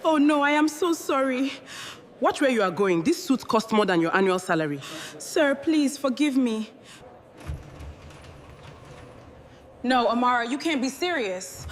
Oh no, I am so sorry. Watch where you are going. This suit costs more than your annual salary. Sir, please forgive me. No, Amara, you can't be serious.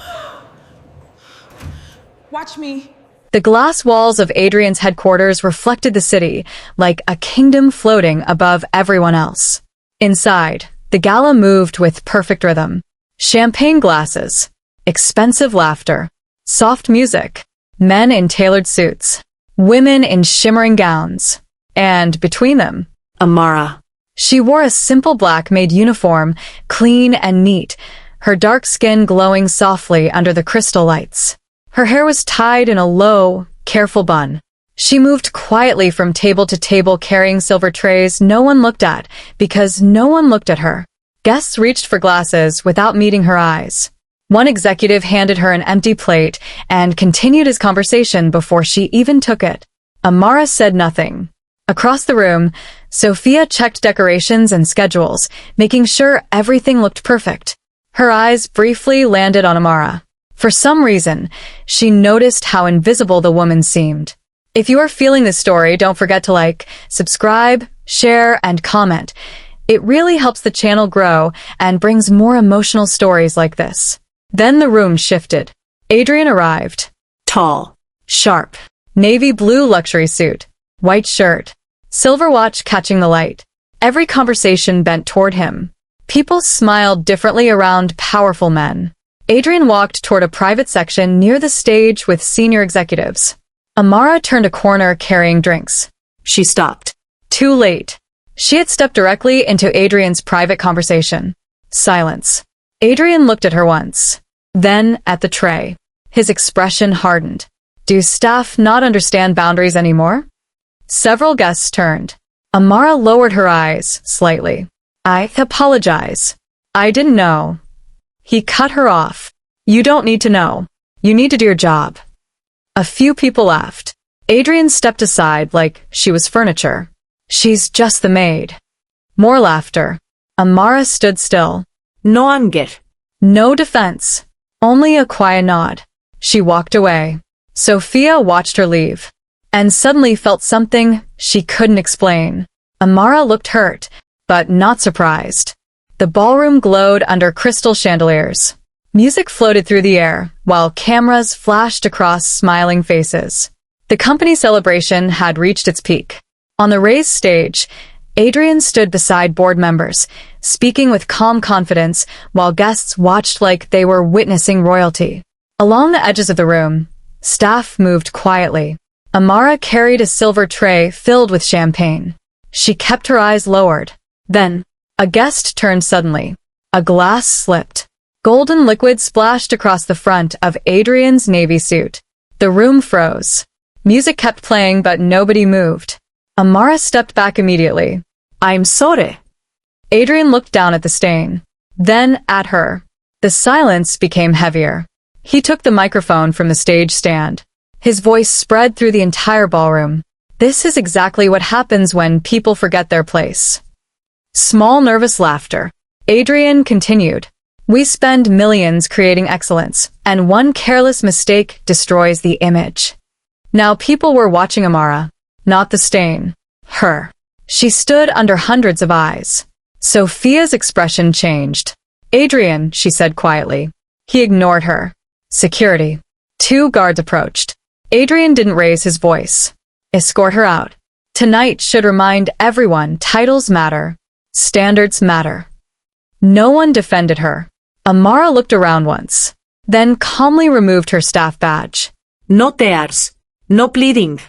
Watch me. The glass walls of Adrian's headquarters reflected the city, like a kingdom floating above everyone else. Inside, the gala moved with perfect rhythm. Champagne glasses, expensive laughter, soft music, men in tailored suits, women in shimmering gowns, and between them, Amara. She wore a simple black Maid uniform, clean and neat, her dark skin glowing softly under the crystal lights. Her hair was tied in a low, careful bun. She moved quietly from table to table carrying silver trays no one looked at because no one looked at her. Guests reached for glasses without meeting her eyes. One executive handed her an empty plate and continued his conversation before she even took it. Amara said nothing. Across the room, Sophia checked decorations and schedules, making sure everything looked perfect. Her eyes briefly landed on Amara. For some reason, she noticed how invisible the woman seemed. If you are feeling this story, don't forget to like, subscribe, share, and comment. It really helps the channel grow and brings more emotional stories like this. Then the room shifted. Adrian arrived. Tall, sharp, navy blue luxury suit, white shirt, silver watch catching the light. Every conversation bent toward him. People smiled differently around powerful men. Adrian walked toward a private section near the stage with senior executives. Amara turned a corner carrying drinks. She stopped. Too late. She had stepped directly into Adrian's private conversation. Silence. Adrian looked at her once, then at the tray. His expression hardened. Do staff not understand boundaries anymore? Several guests turned. Amara lowered her eyes slightly. I apologize. I didn't know. He cut her off. You don't need to know. You need to do your job. A few people laughed. Adrian stepped aside like she was furniture. She's just the maid. More laughter. Amara stood still. No anger. No defense. Only a quiet nod. She walked away. Sophia watched her leave. And suddenly felt something she couldn't explain. Amara looked hurt, but not surprised. The ballroom glowed under crystal chandeliers. Music floated through the air, while cameras flashed across smiling faces. The company celebration had reached its peak. On the raised stage, Adrian stood beside board members, speaking with calm confidence while guests watched like they were witnessing royalty. Along the edges of the room, staff moved quietly. Amara carried a silver tray filled with champagne. She kept her eyes lowered. Then, a guest turned suddenly. A glass slipped. Golden liquid splashed across the front of Adrian's navy suit. The room froze. Music kept playing, but nobody moved. Amara stepped back immediately. I'm sorry. Adrian looked down at the stain. Then at her. The silence became heavier. He took the microphone from the stage stand. His voice spread through the entire ballroom. This is exactly what happens when people forget their place. Small nervous laughter. Adrian continued. We spend millions creating excellence, and one careless mistake destroys the image. Now people were watching Amara, not the stain. Her. She stood under hundreds of eyes. Sophia's expression changed. Adrian, she said quietly. He ignored her. Security. 2 guards approached. Adrian didn't raise his voice. Escort her out. Tonight should remind everyone titles matter. Standards matter. No one defended her. Amara looked around once, then calmly removed her staff badge. No tears. No pleading.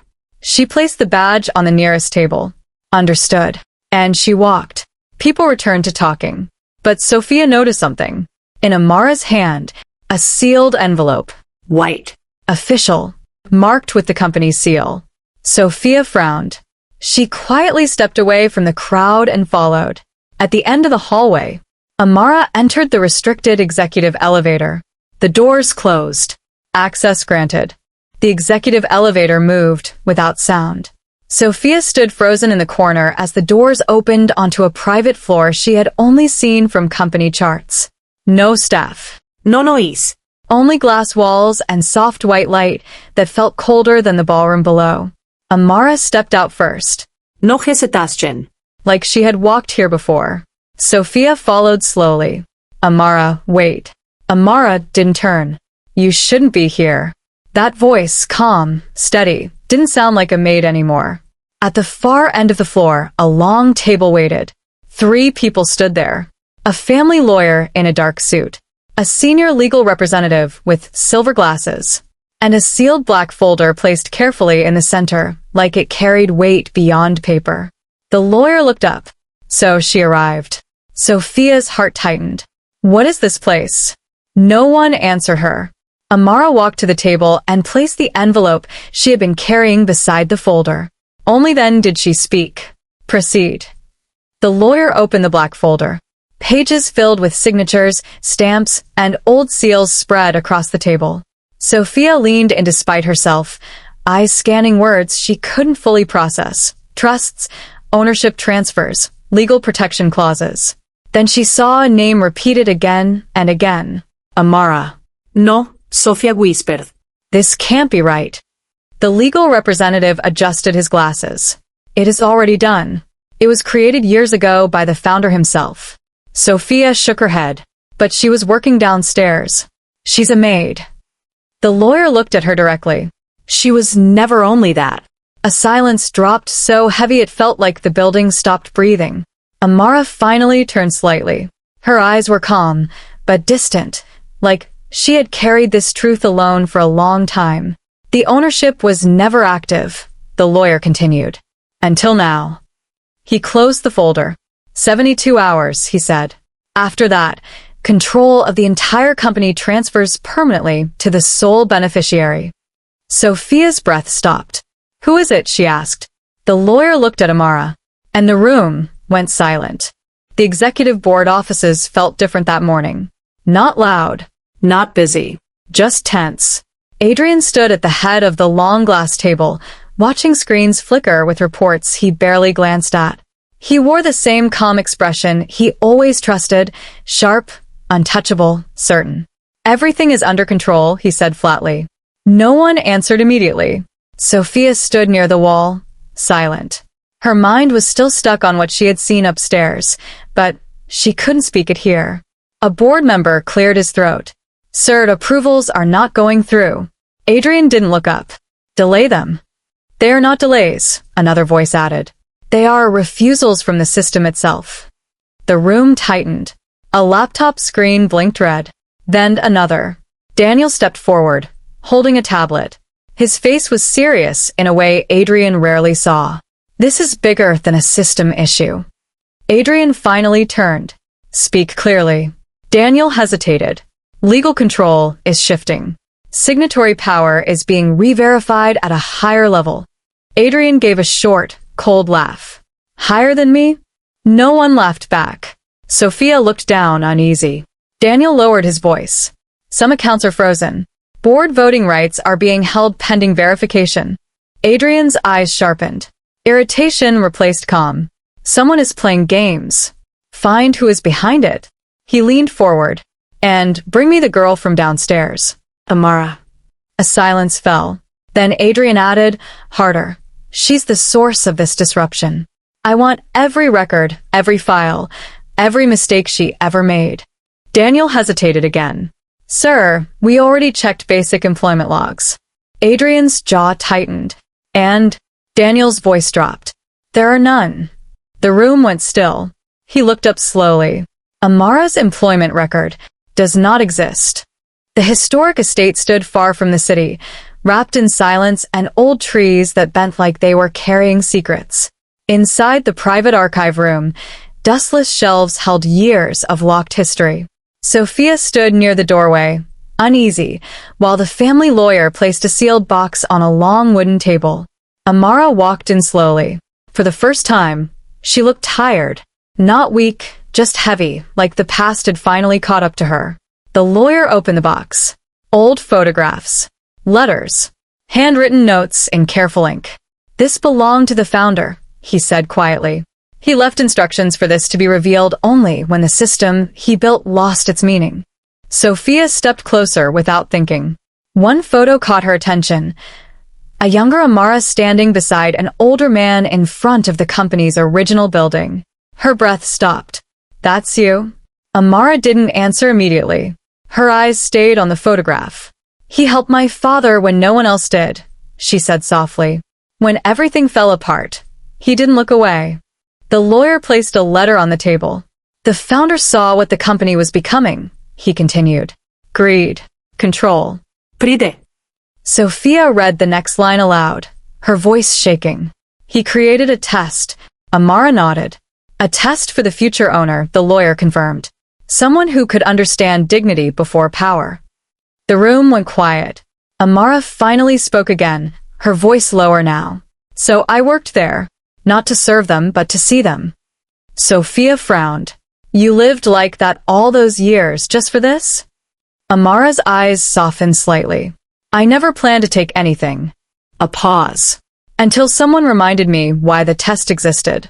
She placed the badge on the nearest table. Understood. And she walked. People returned to talking. But Sophia noticed something. In Amara's hand, a sealed envelope. White. Official. Marked with the company's seal. Sophia frowned. She quietly stepped away from the crowd and followed. At the end of the hallway, Amara entered the restricted executive elevator. The doors closed. Access granted. The executive elevator moved without sound. Sophia stood frozen in the corner as the doors opened onto a private floor she had only seen from company charts. No staff. No noise. Only glass walls and soft white light that felt colder than the ballroom below. Amara stepped out first. No hesitation. Like she had walked here before. Sophia followed slowly. Amara, wait. Amara didn't turn. You shouldn't be here. That voice, calm, steady, didn't sound like a maid anymore. At the far end of the floor, a long table waited. 3 people stood there. A family lawyer in a dark suit, a senior legal representative with silver glasses, and a sealed black folder placed carefully in the center, like it carried weight beyond paper. The lawyer looked up. So she arrived. Sophia's heart tightened. What is this place? No one answered her. Amara walked to the table and placed the envelope she had been carrying beside the folder. Only then did she speak. Proceed. The lawyer opened the black folder. Pages filled with signatures, stamps, and old seals spread across the table. Sophia leaned in to spite herself, eyes scanning words she couldn't fully process. Trusts, ownership transfers, legal protection clauses. Then she saw a name repeated again and again. Amara. No, Sophia whispered. This can't be right. The legal representative adjusted his glasses. It is already done. It was created years ago by the founder himself. Sophia shook her head, but she was working downstairs. She's a maid. The lawyer looked at her directly. She was never only that. A silence dropped so heavy it felt like the building stopped breathing. Amara finally turned slightly. Her eyes were calm, but distant, like she had carried this truth alone for a long time. The ownership was never active, the lawyer continued. Until now. He closed the folder. 72 hours, he said. After that, control of the entire company transfers permanently to the sole beneficiary. Sophia's breath stopped. Who is it? She asked. The lawyer looked at Amara, and the room went silent. The executive board offices felt different that morning. Not loud, not busy, just tense. Adrian stood at the head of the long glass table, watching screens flicker with reports he barely glanced at. He wore the same calm expression he always trusted, sharp, untouchable, certain. Everything is under control, he said flatly. No one answered immediately. Sophia stood near the wall, silent. Her mind was still stuck on what she had seen upstairs, but she couldn't speak it here. A board member cleared his throat. Sir, approvals are not going through. Adrian didn't look up. Delay them. They are not delays, another voice added. They are refusals from the system itself. The room tightened. A laptop screen blinked red. Then another. Daniel stepped forward, holding a tablet. His face was serious in a way Adrian rarely saw. This is bigger than a system issue. Adrian finally turned. Speak clearly. Daniel hesitated. Legal control is shifting. Signatory power is being re-verified at a higher level. Adrian gave a short, cold laugh. Higher than me? No one laughed back. Sophia looked down, uneasy. Daniel lowered his voice. Some accounts are frozen. Board voting rights are being held pending verification. Adrian's eyes sharpened. Irritation replaced calm. Someone is playing games. Find who is behind it. He leaned forward. And bring me the girl from downstairs. Amara. A silence fell. Then Adrian added, harder. She's the source of this disruption. I want every record, every file, every mistake she ever made. Daniel hesitated again. Sir, we already checked basic employment logs. Adrian's jaw tightened. And Daniel's voice dropped. There are none. The room went still. He looked up slowly. Amara's employment record does not exist. The historic estate stood far from the city, wrapped in silence and old trees that bent like they were carrying secrets. Inside the private archive room, dustless shelves held years of locked history. Sophia stood near the doorway, uneasy, while the family lawyer placed a sealed box on a long wooden table. Amara walked in slowly. For the first time, she looked tired, not weak, just heavy, like the past had finally caught up to her. The lawyer opened the box. Old photographs. Letters. Handwritten notes in careful ink. This belonged to the founder, he said quietly. He left instructions for this to be revealed only when the system he built lost its meaning. Sophia stepped closer without thinking. One photo caught her attention. A younger Amara standing beside an older man in front of the company's original building. Her breath stopped. That's you? Amara didn't answer immediately. Her eyes stayed on the photograph. He helped my father when no one else did, she said softly. When everything fell apart, he didn't look away. The lawyer placed a letter on the table. The founder saw what the company was becoming, he continued. Greed. Control. Pride. Sophia read the next line aloud, her voice shaking. He created a test. Amara nodded. A test for the future owner, the lawyer confirmed. Someone who could understand dignity before power. The room went quiet. Amara finally spoke again, her voice lower now. So I worked there, not to serve them but to see them. Sophia frowned. You lived like that all those years just for this? Amara's eyes softened slightly. I never planned to take anything. A pause. Until someone reminded me why the test existed.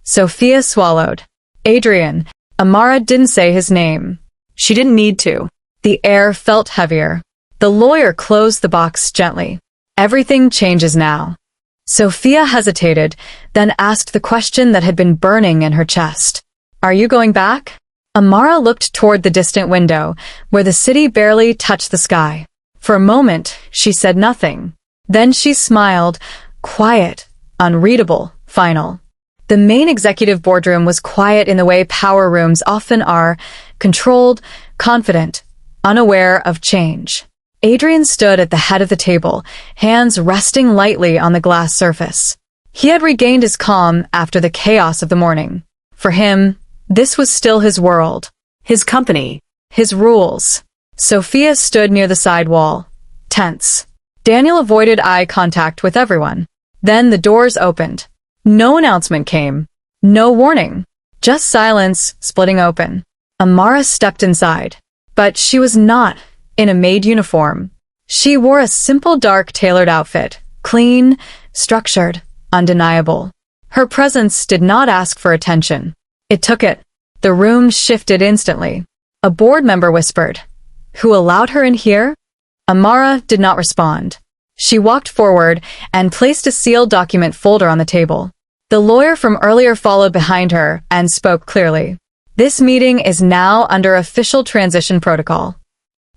Sophia swallowed. Adrian. Amara didn't say his name. She didn't need to. The air felt heavier. The lawyer closed the box gently. Everything changes now. Sophia hesitated, then asked the question that had been burning in her chest. Are you going back? Amara looked toward the distant window, where the city barely touched the sky. For a moment, she said nothing. Then she smiled, quiet, unreadable, final. The main executive boardroom was quiet in the way power rooms often are, controlled, confident, unaware of change. Adrian stood at the head of the table, hands resting lightly on the glass surface. He had regained his calm after the chaos of the morning. For him, this was still his world. His company. His rules. Sophia stood near the side wall, tense. Daniel avoided eye contact with everyone. Then the doors opened. No announcement came. No warning. Just silence splitting open. Amara stepped inside. But she was not in a maid uniform. She wore a simple dark tailored outfit, clean, structured, undeniable. Her presence did not ask for attention. It took it. The room shifted instantly. A board member whispered, "Who allowed her in here?" Amara did not respond. She walked forward and placed a sealed document folder on the table. The lawyer from earlier followed behind her and spoke clearly. This meeting is now under official transition protocol.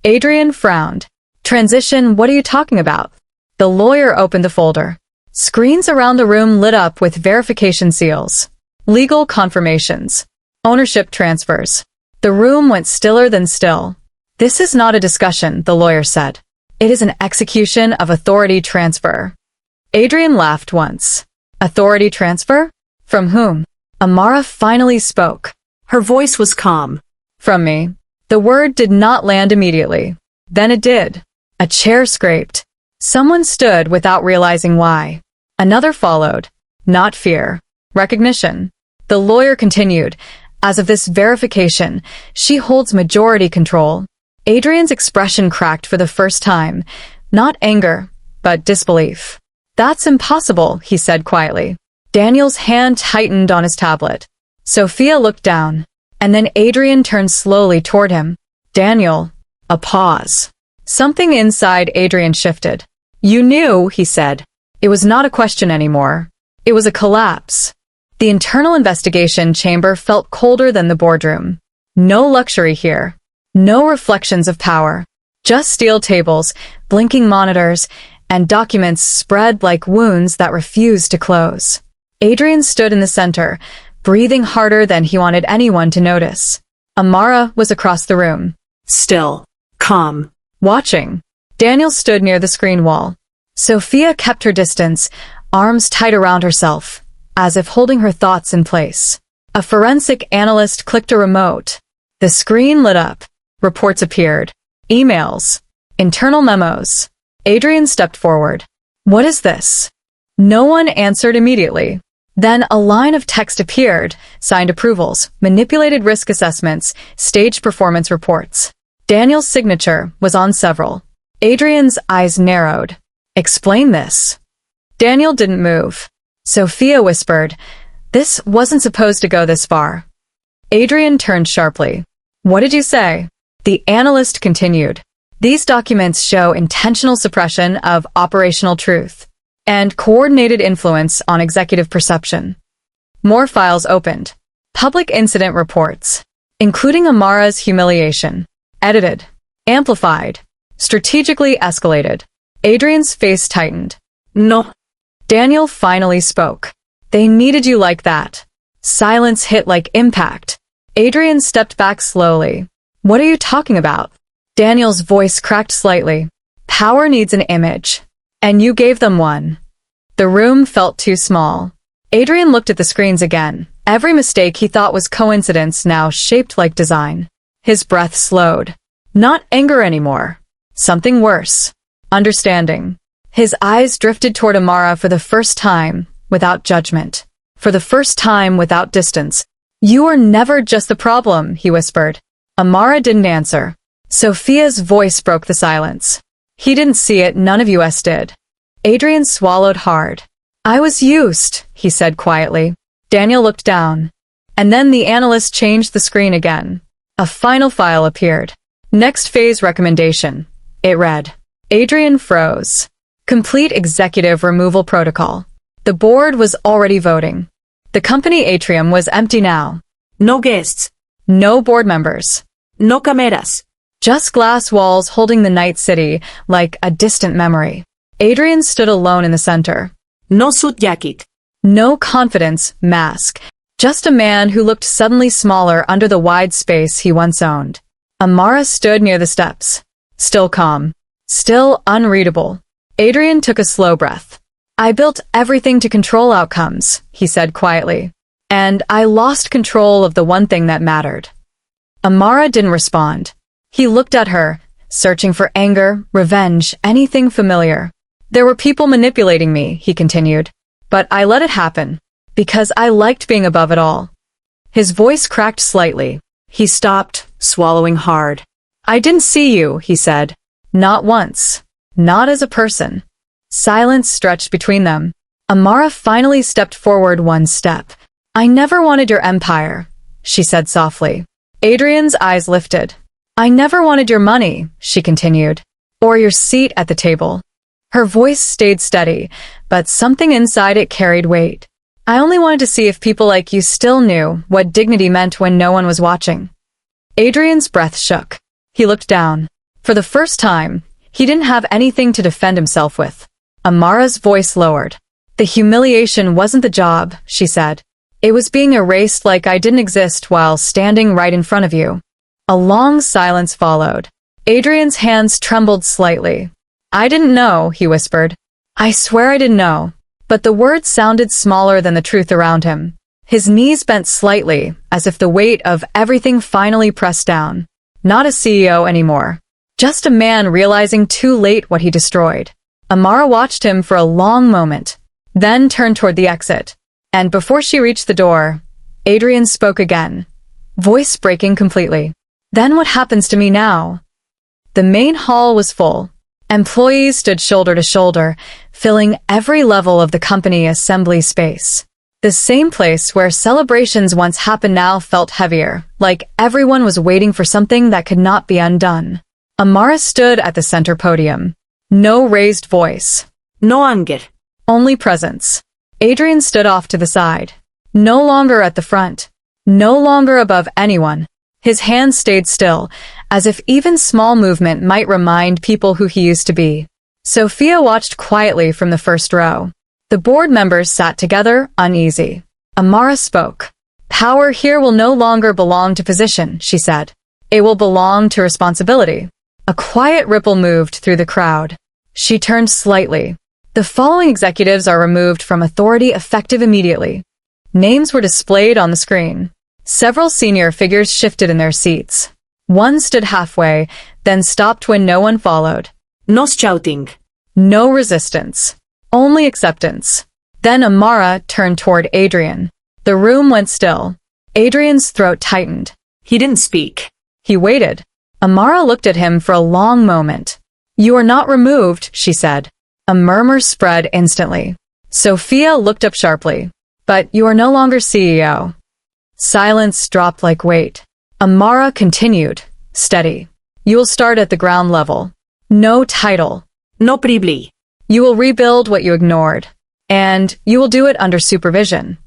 Adrian frowned. Transition, what are you talking about? The lawyer opened the folder. Screens around the room lit up with verification seals. Legal confirmations. Ownership transfers. The room went stiller than still. This is not a discussion, the lawyer said. It is an execution of authority transfer. Adrian laughed once. Authority transfer? From whom? Amara finally spoke. Her voice was calm. From me. The word did not land immediately. Then it did. A chair scraped. Someone stood without realizing why. Another followed. Not fear. Recognition. The lawyer continued. As of this verification, she holds majority control. Adrian's expression cracked for the first time. Not anger, but disbelief. That's impossible, he said quietly. Daniel's hand tightened on his tablet. Sophia looked down, and then Adrian turned slowly toward him. Daniel. A pause. Something inside Adrian shifted. You knew, he said. It was not a question anymore. It was a collapse. The internal investigation chamber felt colder than the boardroom. No luxury here. No reflections of power. Just steel tables, blinking monitors, and documents spread like wounds that refused to close. Adrian stood in the center, breathing harder than he wanted anyone to notice. Amara was across the room. Still. Calm. Watching. Daniel stood near the screen wall. Sophia kept her distance, arms tight around herself, as if holding her thoughts in place. A forensic analyst clicked a remote. The screen lit up. Reports appeared. Emails. Internal memos. Adrian stepped forward. What is this? No one answered immediately. Then a line of text appeared, signed approvals, manipulated risk assessments, staged performance reports. Daniel's signature was on several. Adrian's eyes narrowed. Explain this. Daniel didn't move. Sophia whispered, this wasn't supposed to go this far. Adrian turned sharply. What did you say? The analyst continued. These documents show intentional suppression of operational truth and coordinated influence on executive perception. More files opened. Public incident reports, including Amara's humiliation, edited, amplified, strategically escalated. Adrian's face tightened. No. Daniel finally spoke. They needed you like that. Silence hit like impact. Adrian stepped back slowly. What are you talking about? Daniel's voice cracked slightly. Power needs an image. And you gave them one. The room felt too small. Adrian looked at the screens again. Every mistake he thought was coincidence now shaped like design. His breath slowed. Not anger anymore. Something worse. Understanding. His eyes drifted toward Amara for the first time, without judgment. For the first time, without distance. You are never just the problem, he whispered. Amara didn't answer. Sophia's voice broke the silence. He didn't see it, none of us did. Adrian swallowed hard. I was used, he said quietly. Daniel looked down. And then the analyst changed the screen again. A final file appeared. Next phase recommendation. It read. Adrian froze. Complete executive removal protocol. The board was already voting. The company atrium was empty now. No guests. No board members. No cameras. Just glass walls holding the night city like a distant memory. Adrian stood alone in the center. No suit jacket. No confidence mask. Just a man who looked suddenly smaller under the wide space he once owned. Amara stood near the steps. Still calm. Still unreadable. Adrian took a slow breath. I built everything to control outcomes, he said quietly. And I lost control of the one thing that mattered. Amara didn't respond. He looked at her, searching for anger, revenge, anything familiar. There were people manipulating me, he continued. But I let it happen, because I liked being above it all. His voice cracked slightly. He stopped, swallowing hard. I didn't see you, he said. Not once. Not as a person. Silence stretched between them. Amara finally stepped forward one step. I never wanted your empire, she said softly. Adrian's eyes lifted. I never wanted your money, she continued. Or your seat at the table. Her voice stayed steady, but something inside it carried weight. I only wanted to see if people like you still knew what dignity meant when no one was watching. Adrian's breath shook. He looked down. For the first time, he didn't have anything to defend himself with. Amara's voice lowered. The humiliation wasn't the job, she said. It was being erased like I didn't exist while standing right in front of you. A long silence followed. Adrian's hands trembled slightly. I didn't know, he whispered. I swear I didn't know. But the words sounded smaller than the truth around him. His knees bent slightly, as if the weight of everything finally pressed down. Not a CEO anymore. Just a man realizing too late what he destroyed. Amara watched him for a long moment, then turned toward the exit. And before she reached the door, Adrian spoke again, voice breaking completely. Then what happens to me now? The main hall was full. Employees stood shoulder to shoulder, filling every level of the company assembly space. The same place where celebrations once happened now felt heavier, like everyone was waiting for something that could not be undone. Amara stood at the center podium. No raised voice. No anger. Only presence. Adrian stood off to the side. No longer at the front. No longer above anyone. His hands stayed still, as if even small movement might remind people who he used to be. Sophia watched quietly from the first row. The board members sat together, uneasy. Amara spoke. Power here will no longer belong to position, she said. It will belong to responsibility. A quiet ripple moved through the crowd. She turned slightly. The following executives are removed from authority effective immediately. Names were displayed on the screen. Several senior figures shifted in their seats. One stood halfway, then stopped when no one followed. No shouting. No resistance. Only acceptance. Then Amara turned toward Adrian. The room went still. Adrian's throat tightened. He didn't speak. He waited. Amara looked at him for a long moment. You are not removed, she said. A murmur spread instantly. Sophia looked up sharply. But you are no longer CEO. Silence dropped like weight. Amara continued, steady. You will start at the ground level. No title. No privilege. You will rebuild what you ignored. And you will do it under supervision.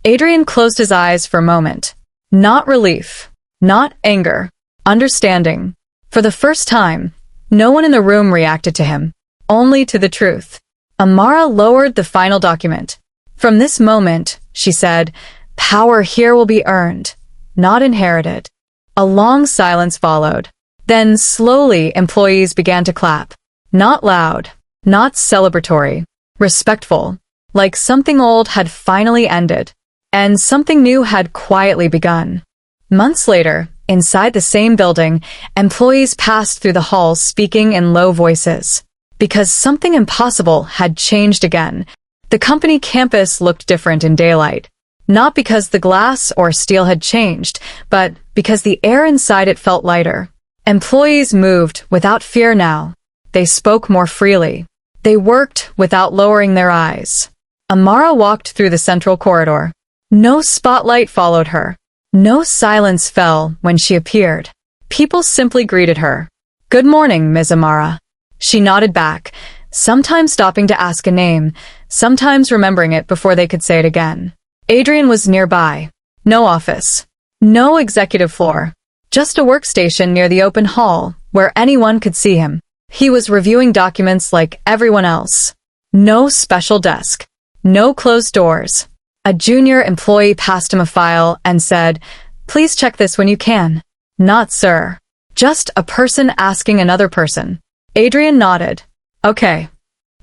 Adrian closed his eyes for a moment. Not relief. Not anger. Understanding. For the first time, no one in the room reacted to him. Only to the truth. Amara lowered the final document. From this moment, she said, power here will be earned, not inherited. A long silence followed. Then slowly employees began to clap. Not loud, not celebratory, respectful, like something old had finally ended, and something new had quietly begun. Months later, inside the same building, employees passed through the halls speaking in low voices. Because something impossible had changed again. The company campus looked different in daylight. Not because the glass or steel had changed, but because the air inside it felt lighter. Employees moved without fear now. They spoke more freely. They worked without lowering their eyes. Amara walked through the central corridor. No spotlight followed her. No silence fell when she appeared. People simply greeted her. Good morning, Ms. Amara. She nodded back, sometimes stopping to ask a name, sometimes remembering it before they could say it again. Adrian was nearby. No office. No executive floor. Just a workstation near the open hall, where anyone could see him. He was reviewing documents like everyone else. No special desk. No closed doors. A junior employee passed him a file and said, "Please check this when you can." Not sir. Just a person asking another person. Adrian nodded. Okay.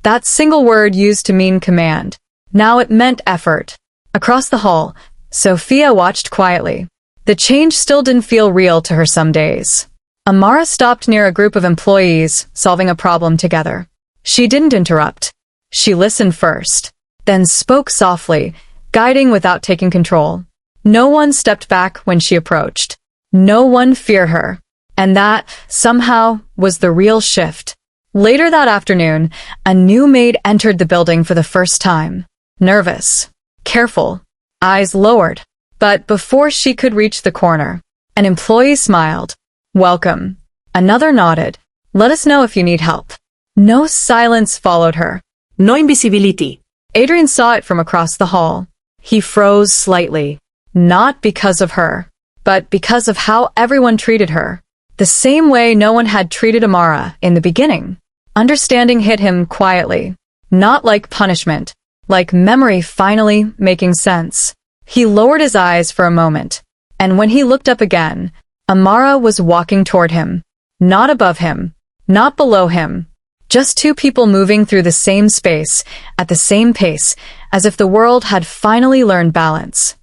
That single word used to mean command. Now it meant effort. Across the hall, Sophia watched quietly. The change still didn't feel real to her some days. Amara stopped near a group of employees solving a problem together. She didn't interrupt. She listened first, then spoke softly, guiding without taking control. No one stepped back when she approached. No one feared her. And that, somehow, was the real shift. Later that afternoon, a new maid entered the building for the first time. Nervous. Careful. Eyes lowered. But before she could reach the corner, an employee smiled. Welcome. Another nodded. Let us know if you need help. No silence followed her. No invisibility. Adrian saw it from across the hall. He froze slightly. Not because of her, but because of how everyone treated her. The same way no one had treated Amara in the beginning. Understanding hit him quietly. Not like punishment. Like memory finally making sense. He lowered his eyes for a moment. And when he looked up again, Amara was walking toward him. Not above him. Not below him. Just two people moving through the same space, at the same pace, as if the world had finally learned balance.